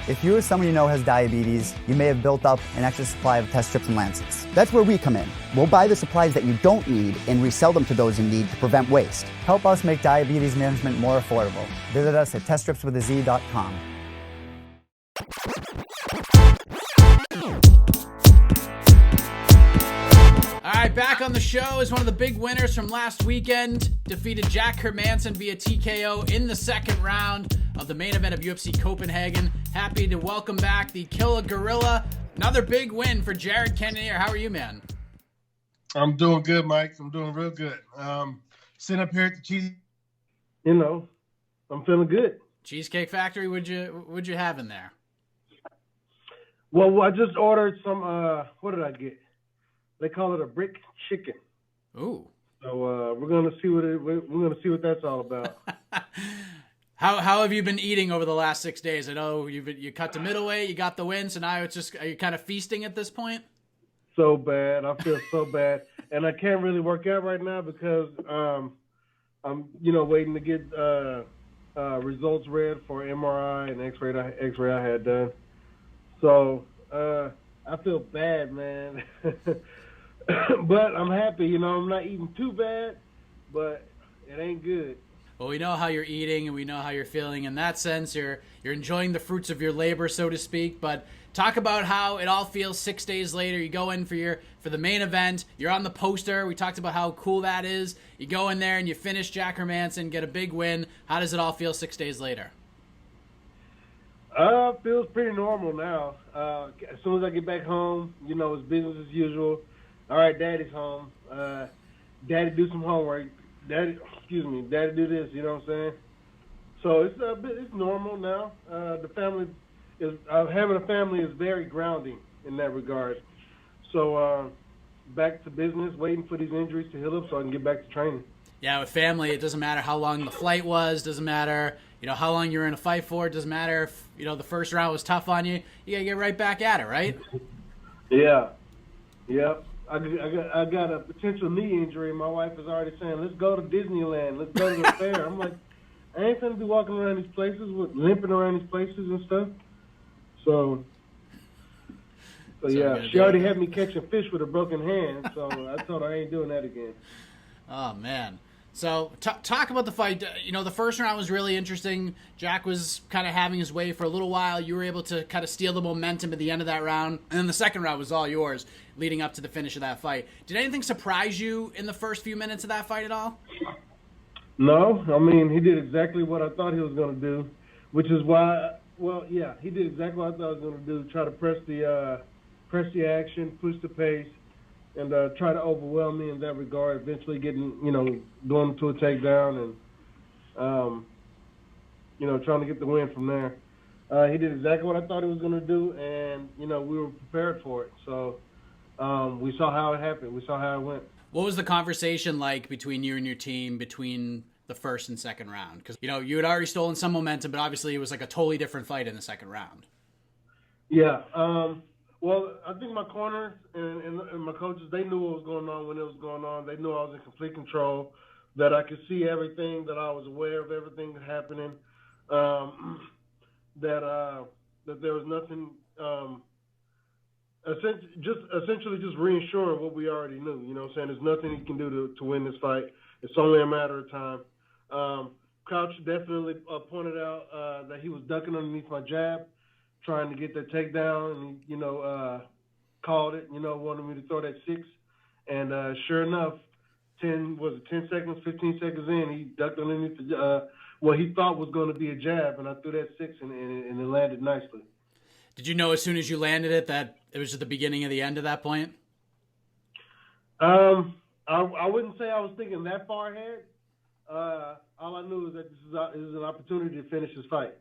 If you or someone you know has diabetes, you may have built up an extra supply of test strips and lancets. That's where we come in. We'll buy the supplies that you don't need and resell them to those in need to prevent waste. Help us make diabetes management more affordable. Visit us at teststripswithaz.com. All right, back on the show is one of the big winners from last weekend. Defeated Jack Hermansson via TKO in the second round of the main event of UFC Copenhagen. Happy to welcome back the Killer Gorilla. Another big win for Jared Cannonier. How are you, man? I'm doing good, Mike. I'm doing real good. Sitting up here at the cheese, I'm feeling good. Cheesecake Factory, would you have in there? Well, I just ordered some. What did I get? They call it a brick chicken. Ooh. So we're gonna see what that's all about. How have you been eating over the last 6 days? I know you cut to middleweight, you got the win, so now it's just, are you kind of feasting at this point? So bad. I feel so bad, and I can't really work out right now because I'm waiting to get results read for MRI and X-ray I had done. So I feel bad, man. But I'm happy, I'm not eating too bad, but it ain't good. Well, we know how you're eating and we know how you're feeling. In that sense, you're enjoying the fruits of your labor, so to speak. But talk about how it all feels 6 days later. You go in for the main event. You're on the poster. We talked about how cool that is. You go in there and you finish Jack Hermansson, get a big win. How does it all feel 6 days later? Feels pretty normal now. As soon as I get back home, it's business as usual. All right, Daddy's home. Daddy do some homework. Daddy do this. You know what I'm saying? So it's normal now. The family is having a family is very grounding in that regard. So back to business, waiting for these injuries to heal up so I can get back to training. Yeah, with family, it doesn't matter how long the flight was. Doesn't matter, how long you're in a fight for. It doesn't matter if the first round was tough on you. You gotta get right back at it, right? Yeah. Yep. I got a potential knee injury. My wife is already saying, let's go to Disneyland. Let's go to the fair. I'm like, I ain't going to be walking around these places, limping around these places and stuff. So yeah, she already had me catching fish with a broken hand. So I told her I ain't doing that again. Oh, man. So talk about the fight. The first round was really interesting. Jack was kind of having his way for a little while. You were able to kind of steal the momentum at the end of that round. And then the second round was all yours leading up to the finish of that fight. Did anything surprise you in the first few minutes of that fight at all? No. I mean, he did exactly what I thought he was going to do, which is why, he did exactly what I thought he was going to do, try to press the action, push the pace, and try to overwhelm me in that regard, eventually getting, going to a takedown and, trying to get the win from there. He did exactly what I thought he was going to do, and, we were prepared for it. So we saw how it happened. We saw how it went. What was the conversation like between you and your team between the first and second round? Because, you had already stolen some momentum, but obviously it was like a totally different fight in the second round. Yeah. Well, I think my corners and my coaches, they knew what was going on when it was going on. They knew I was in complete control, that I could see everything, that I was aware of everything happening, that there was nothing, essentially just reassuring what we already knew. You know what I'm saying? There's nothing he can do to win this fight. It's only a matter of time. Crouch definitely pointed out that he was ducking underneath my jab, trying to get that takedown, and he, called it, wanted me to throw that 6. And sure enough, 10 seconds, 15 seconds in, he ducked underneath what he thought was going to be a jab, and I threw that 6, and it landed nicely. Did you know as soon as you landed it that it was at the beginning of the end at that point? I wouldn't say I was thinking that far ahead. All I knew is that this is an opportunity to finish this fight.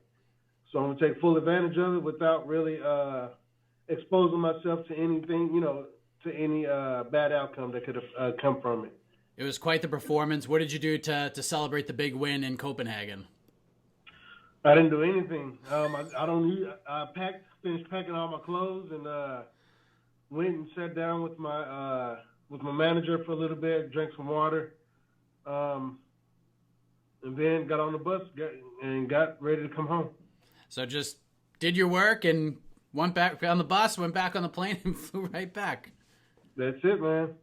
So I'm going to take full advantage of it without really exposing myself to anything, to any bad outcome that could have come from it. It was quite the performance. What did you do to celebrate the big win in Copenhagen? I didn't do anything. I finished packing all my clothes and went and sat down with my manager for a little bit, drank some water, and then got on the bus and got ready to come home. So just did your work and went back on the bus, went back on the plane, and flew right back. That's it, man.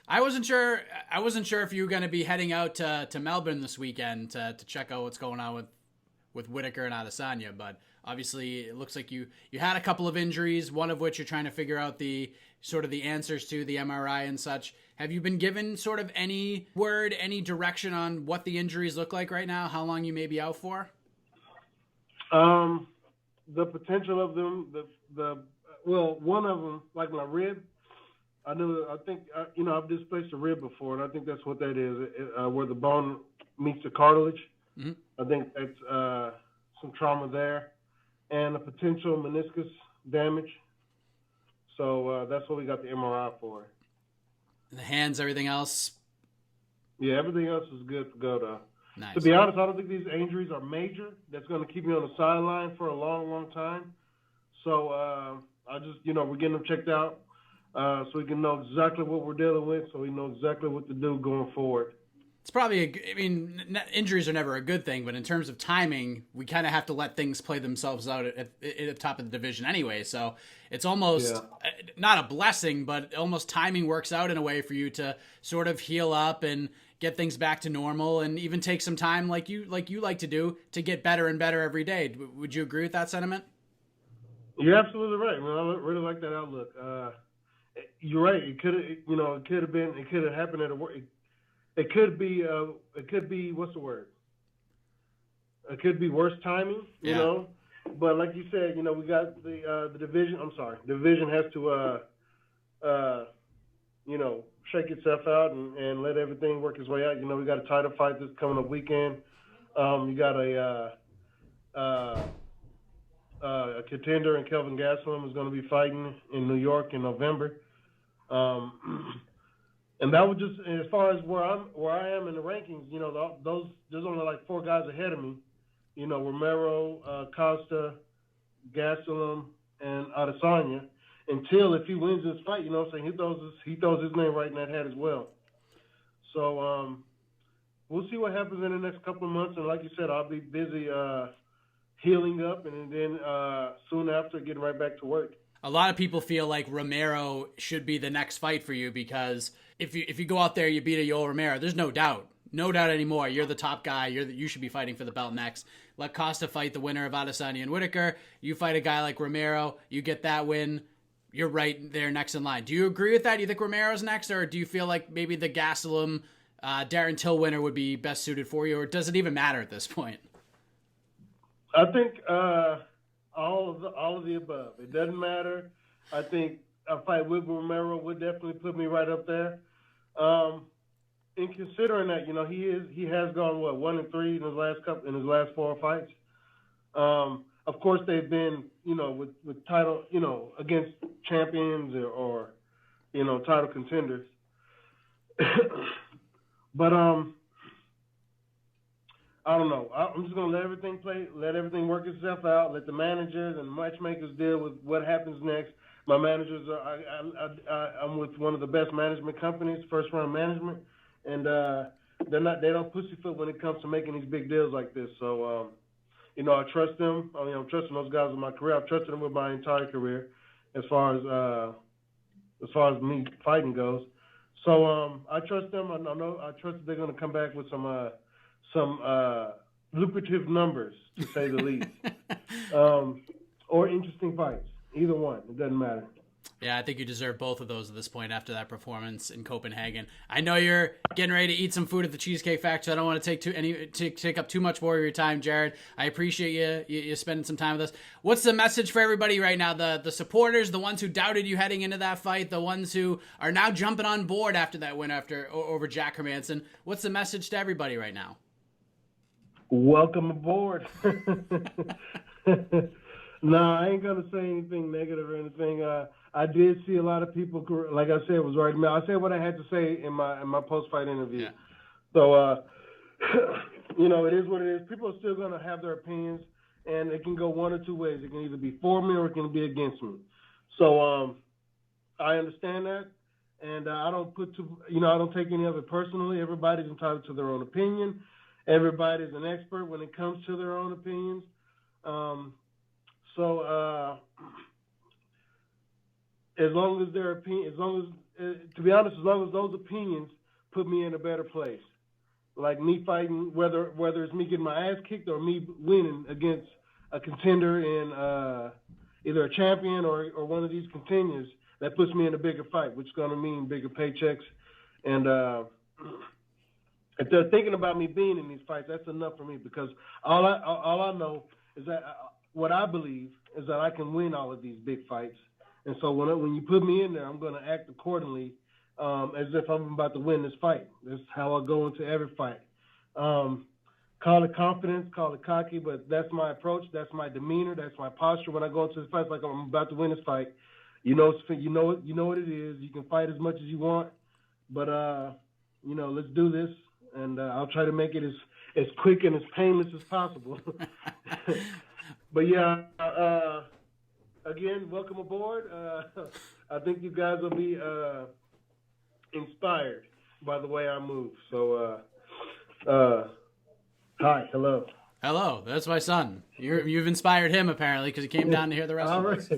I wasn't sure if you were going to be heading out to Melbourne this weekend to check out what's going on with Whitaker and Adesanya, but obviously it looks like you had a couple of injuries, one of which you're trying to figure out the answers to, the MRI and such. Have you been given sort of any word, any direction on what the injuries look like right now, how long you may be out for? The potential of them, one of them, like my rib, I've displaced a rib before, and I think that's what that is, where the bone meets the cartilage. Mm-hmm. I think that's some trauma there, and a potential meniscus damage. So that's what we got the MRI for. And the hands, everything else? Yeah, everything else is good to go, though. Nice. To be honest, I don't think these injuries are major. That's going to keep me on the sideline for a long, long time. So we're getting them checked out so we can know exactly what we're dealing with, so we know exactly what to do going forward. It's probably, injuries are never a good thing, but in terms of timing, we kind of have to let things play themselves out at the top of the division anyway. So it's almost not a blessing, but almost timing works out in a way for you to sort of heal up and get things back to normal, and even take some time like you like to do to get better and better every day. Would you agree with that sentiment? You're absolutely right, man. I really like that outlook. You're right. It could have happened at a work. It could be what's the word? It could be worse timing, you know. But like you said, we got the division. The division has to shake itself out and let everything work its way out. We got a title fight this coming up weekend. You got a contender in Kelvin Gastelum is going to be fighting in New York in November. And that was just as far as where I am in the rankings. There's only like 4 guys ahead of me. Romero, Costa, Gastelum, and Adesanya. Until if he wins this fight, he throws his name right in that hat as well. So we'll see what happens in the next couple of months. And like you said, I'll be busy healing up, and then soon after getting right back to work. A lot of people feel like Romero should be the next fight for you, because if you go out there, you beat a Yoel Romero, there's no doubt anymore. You're the top guy. You should be fighting for the belt next. Let Costa fight the winner of Adesanya and Whitaker. You fight a guy like Romero, you get that win. You're right there next in line. Do you agree with that? Do you think Romero's next, or do you feel like maybe the Gastelum, Darren Till winner would be best suited for you, or does it even matter at this point? I think all of the above. It doesn't matter. I think a fight with Romero would definitely put me right up there. In considering that, he has gone 1-3 in his last 4 fights. Of course, they've been with title against champions or title contenders. But I don't know. I'm just gonna let everything work itself out. Let the managers and matchmakers deal with what happens next. My managers I'm with one of the best management companies, First Round Management, and they don't pussyfoot when it comes to making these big deals like this. So I trust them. I'm trusting those guys with my career. I've trusted them with my entire career, as far as me fighting goes. So I trust them. I trust that they're going to come back with some lucrative numbers, to say the least, or interesting fights. Either one, it doesn't matter. Yeah, I think you deserve both of those at this point after that performance in Copenhagen. I know you're getting ready to eat some food at the Cheesecake Factory, so I don't want to take up too much more of your time, Jared. I appreciate you spending some time with us. What's the message for everybody right now? The supporters, the ones who doubted you heading into that fight, the ones who are now jumping on board after that win over Jack Hermansson. What's the message to everybody right now? Welcome aboard. No, I ain't going to say anything negative or anything. I did see a lot of people, like I said, was right. I said what I had to say in my post-fight interview. Yeah. So, it is what it is. People are still going to have their opinions, and it can go one or two ways. It can either be for me or it can be against me. So, I understand that, and I don't I don't take any of it personally. Everybody's entitled to their own opinion. Everybody's an expert when it comes to their own opinions. So as long as their opinion, to be honest, as long as those opinions put me in a better place, like me fighting, whether it's me getting my ass kicked or me winning against a contender in either a champion or one of these contenders, that puts me in a bigger fight, which is going to mean bigger paychecks. And if they're thinking about me being in these fights, that's enough for me, because all I know is that what I believe is that I can win all of these big fights. And so when you put me in there, I'm going to act accordingly, as if I'm about to win this fight. That's how I go into every fight. Call it confidence, call it cocky, but that's my approach. That's my demeanor. That's my posture when I go into this fight. It's like I'm about to win this fight. You know what it is. You can fight as much as you want, but let's do this, and I'll try to make it as quick and as painless as possible. But yeah. Again, welcome aboard. I think you guys will be inspired by the way I move. So, hi, hello. Hello, that's my son. You've inspired him, apparently, because he came down to hear the rest of us.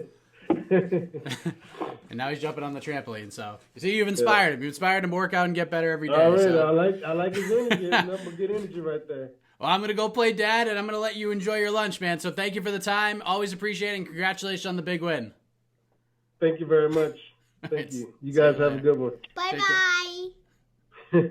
And now he's jumping on the trampoline. So, you see, you've inspired him. You've inspired him to work out and get better every day. All right, so. I like his energy. Nothing good energy right there. Well, I'm going to go play dad, and I'm going to let you enjoy your lunch, man. So thank you for the time. Always appreciate it, and congratulations on the big win. Thank you very much. Thank you. You guys have a good one. Bye-bye.